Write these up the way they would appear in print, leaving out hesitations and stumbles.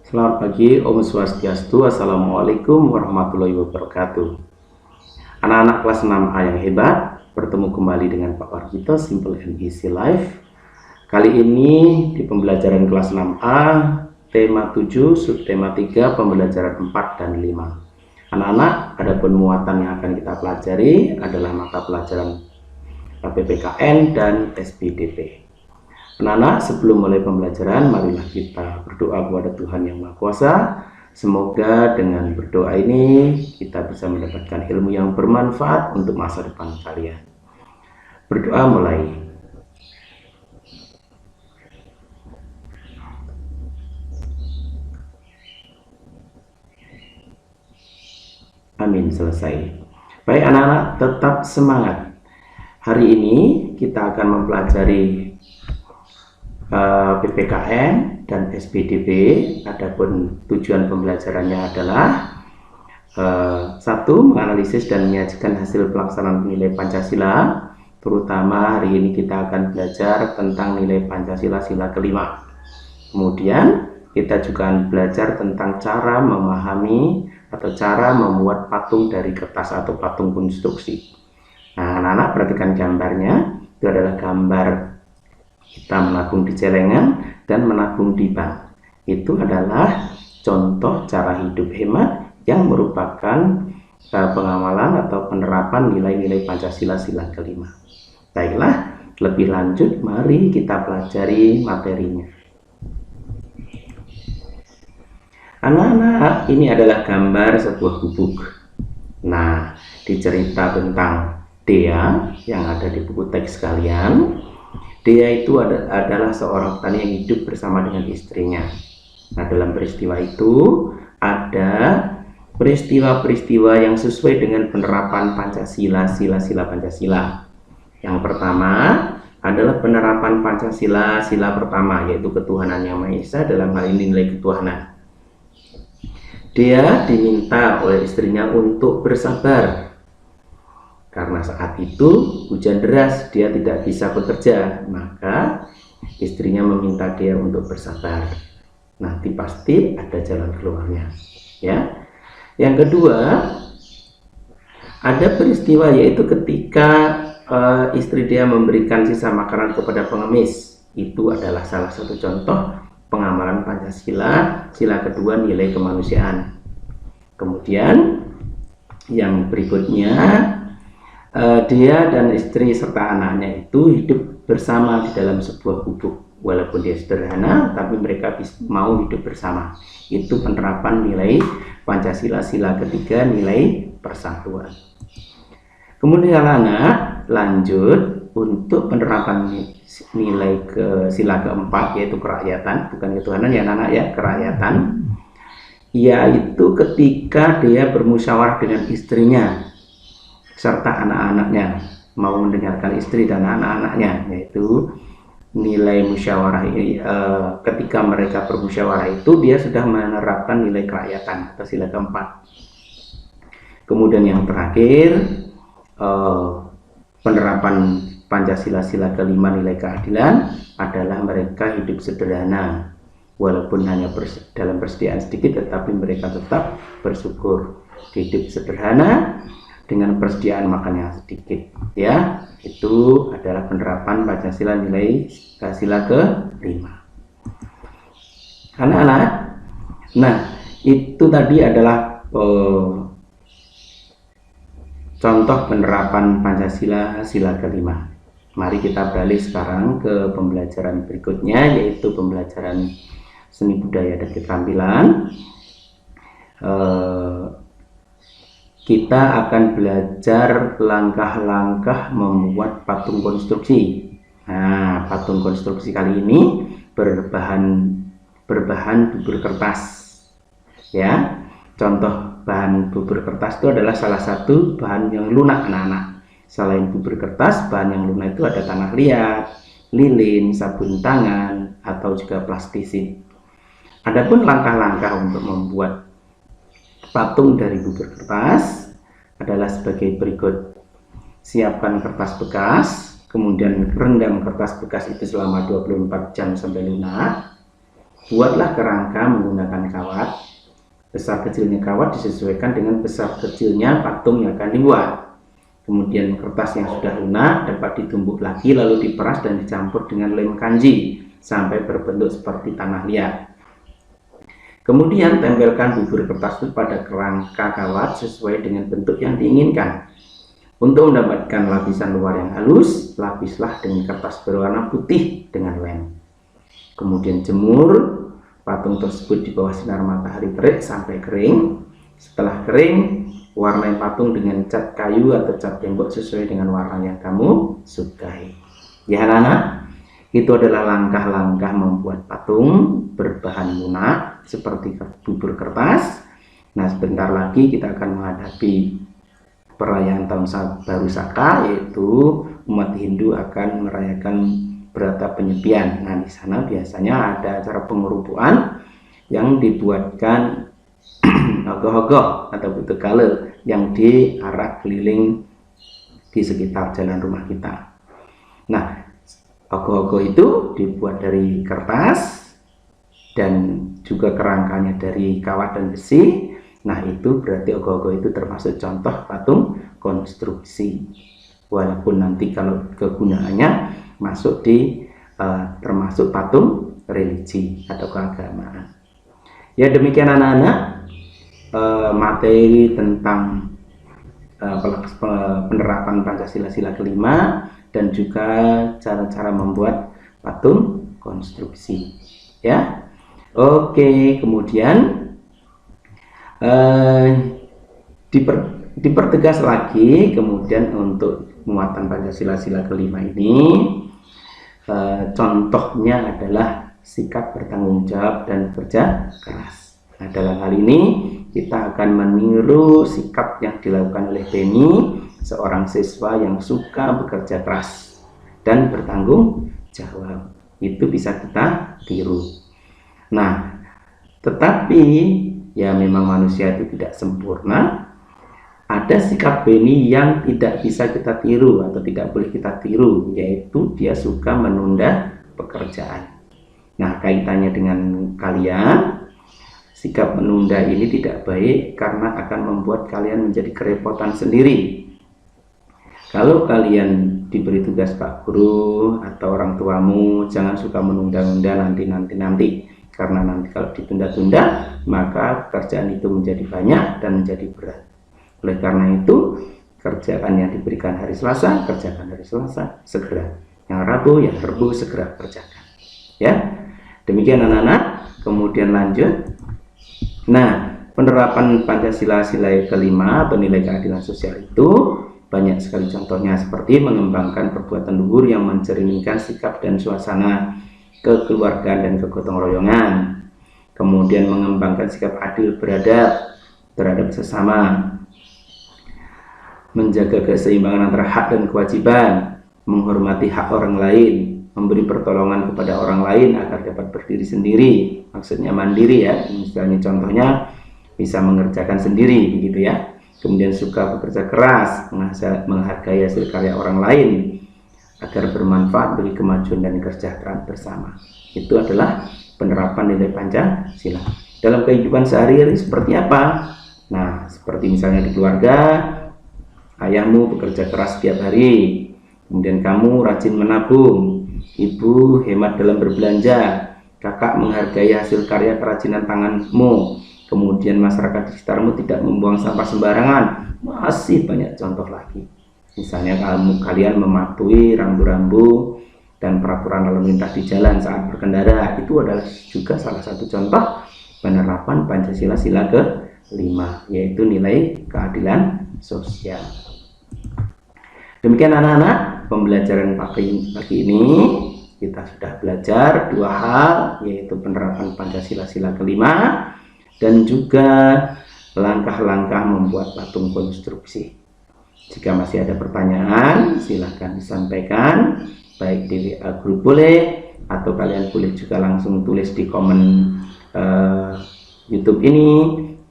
Selamat pagi, Om Swastiastu, Assalamualaikum warahmatullahi wabarakatuh. Anak-anak kelas 6A yang hebat, bertemu kembali dengan Pak Wargito, Simple and Easy Life. Kali ini di pembelajaran kelas 6A, tema 7, subtema 3, pembelajaran 4 dan 5. Anak-anak, ada muatan yang akan kita pelajari adalah mata pelajaran PPKN dan SPDP. Anak-anak, sebelum mulai pembelajaran, marilah kita berdoa kepada Tuhan Yang Maha Kuasa. Semoga dengan berdoa ini kita bisa mendapatkan ilmu yang bermanfaat untuk masa depan kalian. Berdoa mulai. Amin, selesai. Baik anak-anak, tetap semangat. Hari ini kita akan mempelajari PPKN dan SPDB. Adapun tujuan pembelajarannya adalah satu, menganalisis dan menyajikan hasil pelaksanaan nilai Pancasila. Terutama hari ini kita akan belajar tentang nilai Pancasila sila kelima. Kemudian kita juga akan belajar tentang cara memahami atau cara membuat patung dari kertas atau patung konstruksi. Nah, anak-anak perhatikan gambarnya. Itu adalah gambar kita menabung di celengan dan menabung di bank. Itu adalah contoh cara hidup hemat yang merupakan pengamalan atau penerapan nilai-nilai Pancasila sila kelima. Baiklah, lebih lanjut mari kita pelajari materinya. Anak-anak, ini adalah gambar sebuah gubuk. Nah, dicerita tentang Dea yang ada di buku teks kalian. Dia itu adalah seorang petani yang hidup bersama dengan istrinya. Nah, dalam peristiwa itu ada peristiwa-peristiwa yang sesuai dengan penerapan Pancasila, sila-sila Pancasila. Yang pertama adalah penerapan Pancasila sila pertama, yaitu ketuhanan yang Maha Esa, dalam hal ini nilai ketuhanan. Dia diminta oleh istrinya untuk bersabar. Karena saat itu hujan deras, dia tidak bisa bekerja, maka istrinya meminta dia untuk bersabar. Nanti pasti ada jalan keluarnya, ya. Yang kedua, ada peristiwa yaitu ketika istri dia memberikan sisa makanan kepada pengemis. Itu adalah salah satu contoh pengamalan Pancasila, sila kedua nilai kemanusiaan. Kemudian yang berikutnya, dia dan istri serta anaknya itu hidup bersama di dalam sebuah gubuk. Walaupun dia sederhana, tapi mereka mau hidup bersama. Itu penerapan nilai Pancasila sila ketiga, nilai persatuan. Kemudian anak lanjut untuk penerapan nilai sila keempat, yaitu kerakyatan, bukan ketuhanan ya anak ya, kerakyatan. Yaitu ketika dia bermusyawarah dengan istrinya serta anak-anaknya, mau mendengarkan istri dan anak-anaknya, yaitu nilai musyawarah ini. Ketika mereka bermusyawarah itu dia sudah menerapkan nilai kerakyatan atau sila keempat. Kemudian yang terakhir, penerapan Pancasila sila kelima nilai keadilan adalah mereka hidup sederhana, walaupun hanya dalam persediaan sedikit, tetapi mereka tetap bersyukur. Hidup sederhana dengan persediaan makan yang sedikit, ya. Itu adalah penerapan Pancasila nilai sila kelima. Anak-anak, nah itu tadi adalah contoh penerapan Pancasila sila kelima. Mari kita beralih sekarang ke pembelajaran berikutnya, yaitu pembelajaran seni budaya dan keterampilan. Kita akan belajar langkah-langkah membuat patung konstruksi. Nah, patung konstruksi kali ini berbahan bubur kertas. Ya, contoh bahan bubur kertas itu adalah salah satu bahan yang lunak anak-anak. Selain bubur kertas, bahan yang lunak itu ada tanah liat, lilin, sabun tangan, atau juga plastisin. Adapun langkah-langkah untuk membuat patung dari bubur kertas adalah sebagai berikut. Siapkan kertas bekas, kemudian rendam kertas bekas itu selama 24 jam sampai lunak. buatlah kerangka menggunakan kawat. Besar kecilnya kawat disesuaikan dengan besar kecilnya patung yang akan dibuat. Kemudian kertas yang sudah lunak dapat ditumbuk lagi lalu diperas dan dicampur dengan lem kanji sampai berbentuk seperti tanah liat. Kemudian tempelkan bubur kertas itu pada kerangka kawat sesuai dengan bentuk yang diinginkan. Untuk mendapatkan lapisan luar yang halus, lapislah dengan kertas berwarna putih dengan lem. Kemudian jemur patung tersebut di bawah sinar matahari terik sampai kering. Setelah kering, warnai patung dengan cat kayu atau cat tembok sesuai dengan warna yang kamu sukai. Ya anak-anak, itu adalah langkah-langkah membuat patung berbahan lunak seperti bubur kertas. Nah, sebentar lagi kita akan menghadapi perayaan tahun baru Saka, yaitu umat Hindu akan merayakan Brata Penyepian. Nah, di sana biasanya ada acara pengurupuan yang dibuatkan ogoh-ogoh atau putukale yang diarak keliling di sekitar jalan rumah kita. Nah, ogoh-ogoh itu dibuat dari kertas dan juga kerangkanya dari kawat dan besi. Nah, itu berarti ogoh-ogoh itu termasuk contoh patung konstruksi. Walaupun nanti kalau kegunaannya masuk di termasuk patung religi atau keagamaan. Ya, demikian anak-anak materi tentang penerapan Pancasila sila kelima dan juga cara-cara membuat patung konstruksi. Ya, oke. Kemudian dipertegas lagi kemudian untuk muatan Pancasila sila kelima ini, contohnya adalah sikap bertanggung jawab dan bekerja keras. Nah, dalam hal ini kita akan meniru sikap yang dilakukan oleh Beni, seorang siswa yang suka bekerja keras dan bertanggung jawab. Itu bisa kita tiru. Nah, tetapi ya memang manusia itu tidak sempurna. Ada sikap Beni yang tidak bisa kita tiru atau tidak boleh kita tiru, yaitu dia suka menunda pekerjaan. Nah, kaitannya dengan kalian, sikap menunda ini tidak baik karena akan membuat kalian menjadi kerepotan sendiri. Kalau kalian diberi tugas Pak Guru atau orang tuamu, jangan suka menunda-nunda nanti. Karena nanti kalau ditunda-tunda, maka pekerjaan itu menjadi banyak dan menjadi berat. Oleh karena itu, kerjaan yang diberikan hari Selasa, kerjakan hari Selasa segera. Yang Rabu, yang Rabu segera kerjakan. Ya, demikian anak-anak. Kemudian lanjut. Nah, penerapan Pancasila sila kelima atau nilai keadilan sosial itu banyak sekali contohnya, seperti mengembangkan perbuatan luhur yang mencerminkan sikap dan suasana kekeluargaan dan kegotong royongan. Kemudian mengembangkan sikap adil beradab terhadap sesama, menjaga keseimbangan antara hak dan kewajiban, menghormati hak orang lain, memberi pertolongan kepada orang lain agar dapat berdiri sendiri, maksudnya mandiri ya, misalnya contohnya bisa mengerjakan sendiri begitu ya. Kemudian suka bekerja keras, menghargai hasil karya orang lain agar bermanfaat bagi kemajuan dan kesejahteraan bersama. Itu adalah penerapan nilai Pancasila. Dalam kehidupan sehari-hari seperti apa? Nah, seperti misalnya di keluarga, ayahmu bekerja keras setiap hari, kemudian kamu rajin menabung, ibu hemat dalam berbelanja, kakak menghargai hasil karya kerajinan tanganmu, kemudian masyarakat di sekitarmu tidak membuang sampah sembarangan. Masih banyak contoh lagi. Misalnya kalian mematuhi rambu-rambu dan peraturan lalu lintas di jalan saat berkendara. Itu adalah juga salah satu contoh penerapan Pancasila sila kelima, yaitu nilai keadilan sosial. Demikian anak-anak, pembelajaran pagi ini kita sudah belajar dua hal, yaitu penerapan Pancasila sila kelima dan juga langkah-langkah membuat patung konstruksi. Jika masih ada pertanyaan, silahkan disampaikan, baik di WA grup boleh, atau kalian boleh juga langsung tulis di komen YouTube ini,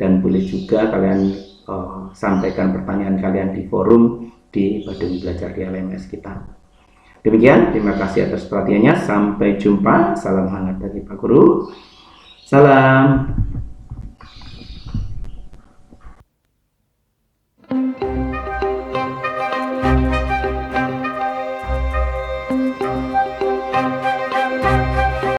dan boleh juga kalian sampaikan pertanyaan kalian di forum di Badung Belajar di LMS kita. Demikian, terima kasih atas perhatiannya. Sampai jumpa. Salam hangat dari Pak Guru. Salam.